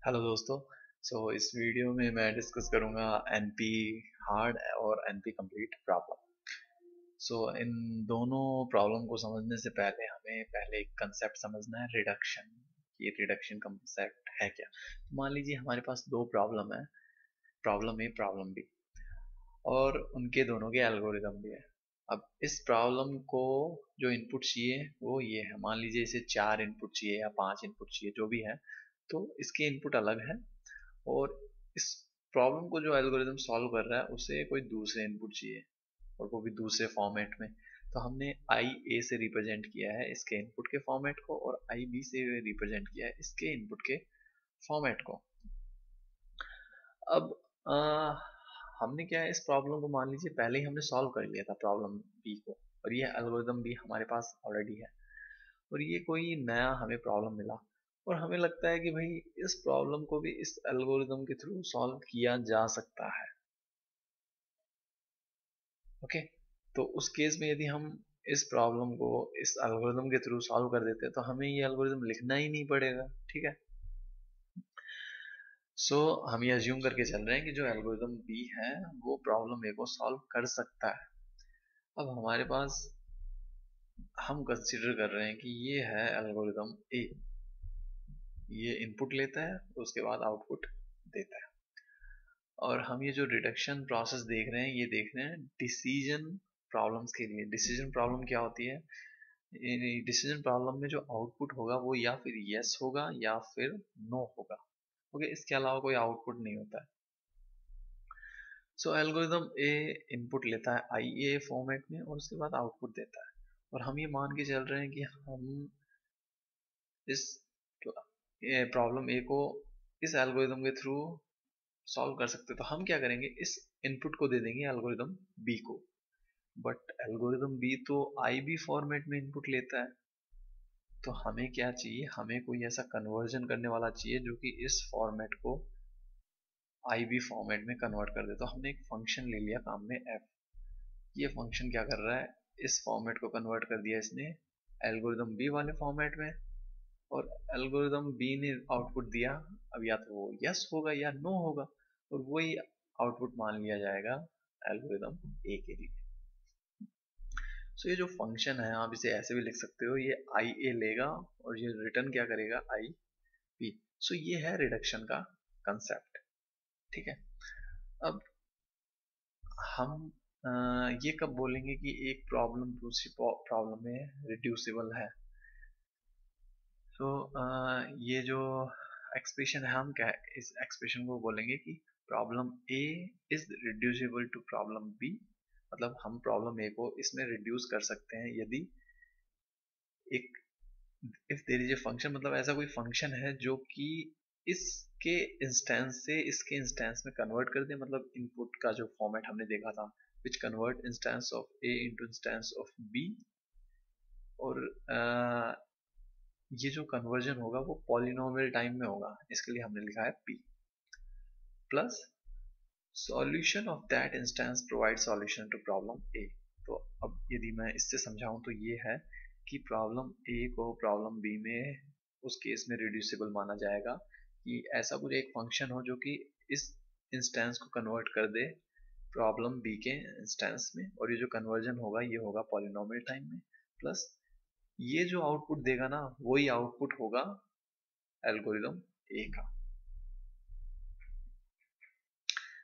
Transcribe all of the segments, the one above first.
Hello दोस्तों। इस video में मैं डिस्कस करूंगा एनपी हार्ड और एनपी कंप्लीट प्रॉब्लम। इन दोनों प्रॉब्लम को समझने से पहले हमें पहले एक कंसेप्ट समझना है, रिडक्शन। ये रिडक्शन कंसेप्ट है क्या? तो मान लीजिए हमारे पास दो प्रॉब्लम है, प्रॉब्लम ए प्रॉब्लम बी, और उनके दोनों के एल्गोरिदम भी है। अब इस प्रॉब्लम को जो इनपुट चाहिए वो ये है, मान लीजिए इसे 4 इनपुट चाहिए या 5 इनपुट चाहिए, जो भी है। तो इसके इनपुट अलग है, और इस प्रॉब्लम को जो एल्गोरिदम सॉल्व कर रहा है उसे कोई दूसरे इनपुट चाहिए, और वो भी दूसरे फॉर्मेट में। तो हमने आई ए से रिप्रेजेंट किया है इसके इनपुट के फॉर्मेट को, और आई बी से रिप्रेजेंट किया है इसके इनपुट के फॉर्मेट को। अब आ, हमने क्या है, इस प्रॉब्लम को मान लीजिए पहले ही हमने सॉल्व कर लिया था प्रॉब्लम बी को, और ये एल्गोरिदम भी हमारे पास ऑलरेडी है। और ये कोई नया हमें प्रॉब्लम मिला, और हमें लगता है कि भाई इस प्रॉब्लम को भी इस एल्गोरिदम के थ्रू सॉल्व किया जा सकता है। ओके, तो उस केस में यदि हम इस प्रॉब्लम को इस एल्गोरिदम के थ्रू सॉल्व कर देते हैं तो हमें ये एल्गोरिदम लिखना ही नहीं पड़ेगा। ठीक है। हम ये अज्यूम करके चल रहे हैं कि जो एल्गोरिदम बी है वो प्रॉब्लम ए को सॉल्व कर सकता है। अब हमारे पास, हम कंसीडर कर रहे हैं कि ये है एल्गोरिदम ए, ये इनपुट लेता है उसके बाद आउटपुट देता है। और हम ये जो रिडक्शन प्रोसेस देख रहे हैं, ये देख रहे हैं डिसीजन प्रॉब्लम्स के लिए। डिसीजन प्रॉब्लम क्या होती है? डिसीजन प्रॉब्लम में जो आउटपुट होगा वो या फिर यस होगा या फिर नो होगा। ओके, इसके अलावा कोई आउटपुट नहीं होता है। एल्गोरिदम ए इनपुट लेता है आई ए फॉर्मेट में, और उसके बाद आउटपुट देता है। और हम ये मान के चल रहे हैं कि हम इस प्रॉब्लम ए को इस एल्गोरिदम के थ्रू सॉल्व कर सकते हैं। तो हम क्या करेंगे, इस इनपुट को दे देंगे एल्गोरिदम बी को। बट एल्गोरिदम बी तो आई बी फॉर्मेट में इनपुट लेता है। तो हमें क्या चाहिए, हमें कोई ऐसा कन्वर्जन करने वाला चाहिए जो कि इस फॉर्मेट को आई बी फॉर्मेट में कन्वर्ट कर दे। तो हमने एक फंक्शन ले लिया काम में एफ। ये फंक्शन क्या कर रहा है, इस फॉर्मेट को कन्वर्ट कर दिया इसने एल्गोरिदम बी वाले फॉर्मेट में, और एल्गोरिदम बी ने आउटपुट दिया। अब या तो वो यस होगा या नो होगा, और वही आउटपुट मान लिया जाएगा एल्गोरिदम ए के लिए। ये जो फंक्शन है आप इसे ऐसे भी लिख सकते हो, ये आई ए लेगा और ये रिटर्न क्या करेगा, आई बी। ये है रिडक्शन का कंसेप्ट। ठीक है। अब हम ये कब बोलेंगे कि एक प्रॉब्लम दूसरी प्रॉब्लम में रिड्यूसिबल है? ये जो एक्सप्रेशन है, हम क्या है, इस एक्सप्रेशन को बोलेंगे कि problem A is reducible to problem B. मतलब हम प्रॉब्लम ए को इसमें रिड्यूस कर सकते हैं यदि एक, if there is a function, मतलब ऐसा कोई फंक्शन है जो कि इसके इंस्टेंस से इसके इंस्टेंस में कन्वर्ट कर दे। मतलब इनपुट का जो फॉर्मेट हमने देखा था, which convert instance of A into instance of B. और ये जो कन्वर्जन होगा वो पॉलिनोमियल टाइम में होगा, इसके लिए हमने लिखा है p plus solution of that instance provide solution to problem A. तो अब यदि मैं इससे समझाऊं तो ये है कि प्रॉब्लम ए को प्रॉब्लम बी में उस केस में रिड्यूसिबल माना जाएगा कि ऐसा कुछ एक फंक्शन हो जो कि इस इंस्टेंस को कन्वर्ट कर दे प्रॉब्लम बी के इंस्टेंस में, और ये जो कन्वर्जन होगा ये होगा पॉलिनोमियल टाइम में। प्लस ये जो आउटपुट देगा ना, वही आउटपुट होगा एल्गोरिदम ए का।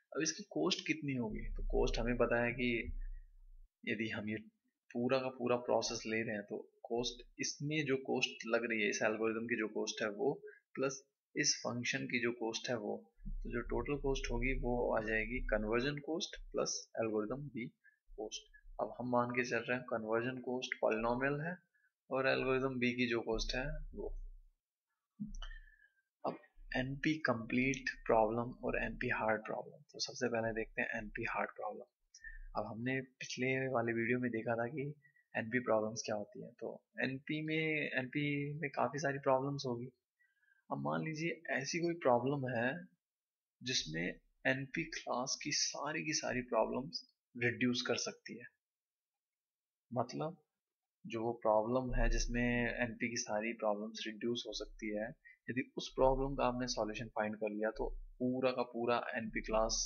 अब इसकी कॉस्ट कितनी होगी? तो कॉस्ट हमें पता है कि यदि हम ये पूरा का पूरा प्रोसेस ले रहे हैं तो कॉस्ट, इसमें जो कॉस्ट लग रही है इस एल्गोरिदम की जो कॉस्ट है वो, प्लस इस फंक्शन की जो कॉस्ट है वो, तो जो टोटल कॉस्ट होगी वो आ जाएगी conversion cost plus algorithm B cost. अब हम मान के चल रहे हैं कन्वर्जन कॉस्ट पॉलिनोमियल है, और एल्गोरिदम बी की जो कॉस्ट है वो। अब एनपी कंप्लीट प्रॉब्लम और एनपी हार्ड प्रॉब्लम। तो सबसे पहले देखते हैं एनपी हार्ड प्रॉब्लम। अब हमने पिछले वाले वीडियो में देखा था कि एनपी प्रॉब्लम्स क्या होती है। तो एनपी में काफ़ी सारी प्रॉब्लम्स होगी। अब मान लीजिए ऐसी कोई प्रॉब्लम है जिसमें एनपी क्लास की सारी प्रॉब्लम्स रिड्यूस कर सकती है। मतलब जो वो प्रॉब्लम है जिसमें एनपी की सारी प्रॉब्लम्स रिड्यूस हो सकती है, यदि उस प्रॉब्लम का आपने सॉल्यूशन फाइंड कर लिया तो पूरा का पूरा एनपी क्लास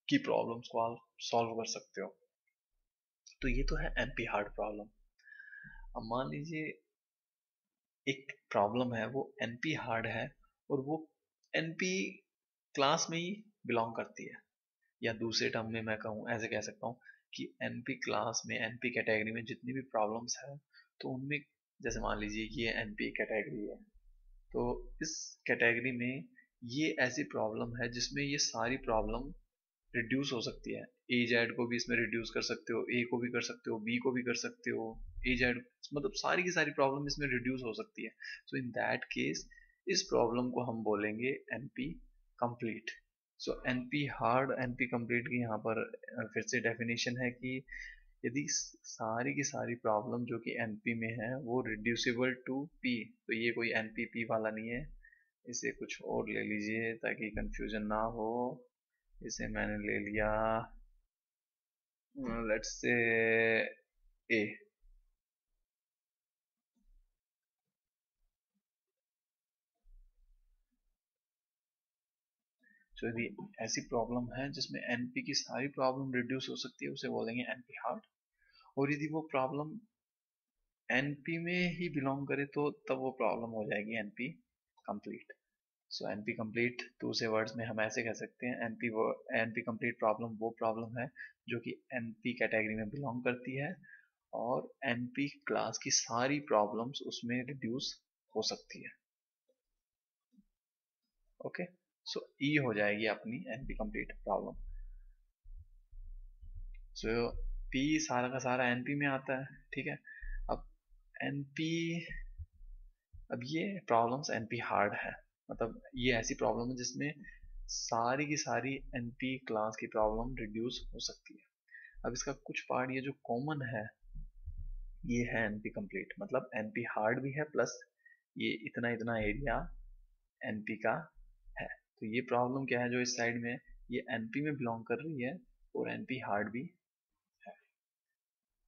की प्रॉब्लम्स को आप सॉल्व कर सकते हो। तो ये तो है एनपी हार्ड प्रॉब्लम। अब मान लीजिए एक प्रॉब्लम है वो एनपी हार्ड है और वो एनपी क्लास में ही बिलोंग करती है, या दूसरे टर्म में मैं कहूँ ऐसे कह सकता हूँ कि एनपी क्लास में एनपी कैटेगरी में जितनी भी प्रॉब्लम्स है तो उनमें, जैसे मान लीजिए कि ये एनपी कैटेगरी है तो इस कैटेगरी में ये ऐसी प्रॉब्लम है जिसमें ये सारी प्रॉब्लम रिड्यूस हो सकती है। ए जेड को भी इसमें रिड्यूस कर सकते हो, ए को भी कर सकते हो, बी को भी कर सकते हो, ए जेड, मतलब सारी की सारी प्रॉब्लम इसमें रिड्यूस हो सकती है। सो इन दैट केस इस प्रॉब्लम को हम बोलेंगे एनपी कंप्लीट। सो एनपी हार्ड एनपी कंप्लीट की यहाँ पर फिर से डेफिनेशन है कि यदि सारी की सारी प्रॉब्लम जो कि एनपी में है वो रिड्यूसिबल टू पी, तो ये कोई एनपीपी वाला नहीं है, इसे कुछ और ले लीजिए ताकि कंफ्यूजन ना हो। इसे मैंने ले लिया लेट्स से ए। तो यदि ऐसी प्रॉब्लम है जिसमें एनपी की सारी प्रॉब्लम रिड्यूस हो सकती है उसे बोलेंगे एनपी हार्ड। और यदि वो प्रॉब्लम एनपी में ही बिलोंग करे तो तब वो प्रॉब्लम हो जाएगी एनपी कंप्लीट। सो एनपी कंप्लीट दूसरे वर्ड्स में हम ऐसे कह सकते हैं एनपी कंप्लीट प्रॉब्लम वो प्रॉब्लम है जो कि एनपी कैटेगरी में बिलोंग करती है और एनपी क्लास की सारी प्रॉब्लम्स उसमें रिड्यूस हो सकती है। ओके, सो ई हो जाएगी अपनी एनपी कंप्लीट प्रॉब्लम। सो पी सारा का सारा एनपी में आता है, ठीक है। अब एनपी, अब ये प्रॉब्लम्स एनपी हार्ड है, मतलब ये ऐसी प्रॉब्लम है जिसमें सारी की सारी एनपी क्लास की प्रॉब्लम रिड्यूस हो सकती है। अब इसका कुछ पार्ट ये जो कॉमन है ये है एनपी कंप्लीट, मतलब एनपी हार्ड भी है प्लस ये इतना इतना एरिया एनपी का है। तो ये प्रॉब्लम क्या है जो इस साइड में ये एनपी में बिलोंग कर रही है और एनपी हार्ड भी है।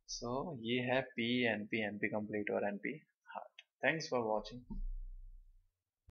सो ये है पी एनपी एनपी कंप्लीट और NP hard. Thanks for watching.